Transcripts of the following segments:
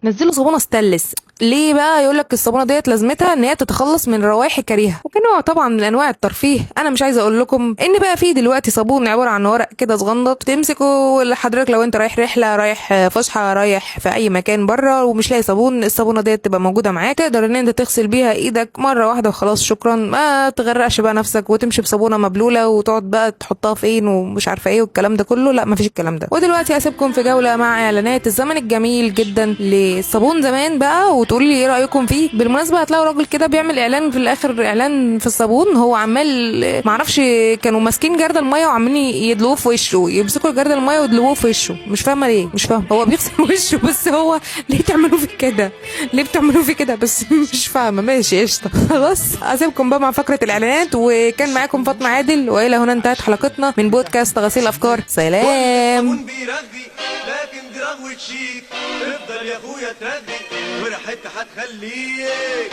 نزلوا صابونه ستانلس. ليه بقى؟ يقول لك الصابونه ديت لازمتها ان هي تتخلص من روائح كريهه، وكنوع طبعا من انواع الترفيه. انا مش عايزه اقول لكم ان بقى في دلوقتي صابون عباره عن ورق كده صغنط تمسكه لحضرتك لو انت رايح رحله، رايح فسحه، رايح في اي مكان بره ومش لاقي صابون، الصابونه ديت تبقى موجوده معاك، تقدر ان انت تغسل بيها ايدك مره واحده وخلاص شكرا. ما تغرقش بقى نفسك وتمشي بصابونه مبلوله وتقعد بقى تحطها فين ومش عارفه ايه والكلام ده كله. لا مفيش الكلام ده. ودلوقتي هسيبكم في جوله مع اعلانات الزمن الجميل جدا للصابون زمان بقى، وتقولوا لي ايه رايكم فيه. بالمناسبه هتلاقوا راجل كده بيعمل اعلان في الاخر، اعلان في الصابون، هو عمال معرفش كانوا ماسكين جرد الميه وعمالين يدلوه في وشه، يمسكوا جرد الميه ويدلوه في وشه. مش فاهمه ليه، مش فاهمه هو بيغسل وشه بس هو ليه تعملوا في كده؟ ليه بتعملوا في كده بس؟ مش فاهمه. ماشي قشطه خلاص هسيبكم بقى مع فقره الاعلانات، وكان معاكم فاطمه عادل، والى هنا انتهت حلقتنا من بودكاست غسيل افكار. سلام. بيرغي لكن دي رغوة شيك، افضل يا اخويا ترغي وريحتها هتخليك.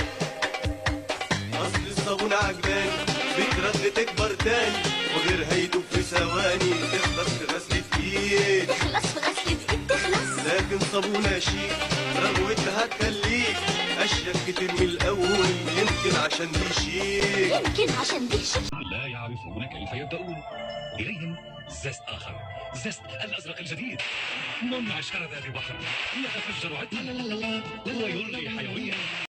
اصل الصابونة عجباني بترغي تكبر تاني، وغيرها يدوب في ثواني تخلص في غسلة ايد. تخلص في غسلة ايد تخلص. لكن صابونة شيك رغوتها هتخليك اشيك كتير من الاول، يمكن عشان دي شيك. يمكن عشان دي شيك. لا يعرفون كيف يبدأون. إليهم زست آخر، زست الأزرق الجديد، منعش هذا ببحر يتفجر عطرا ويلقي حيوية.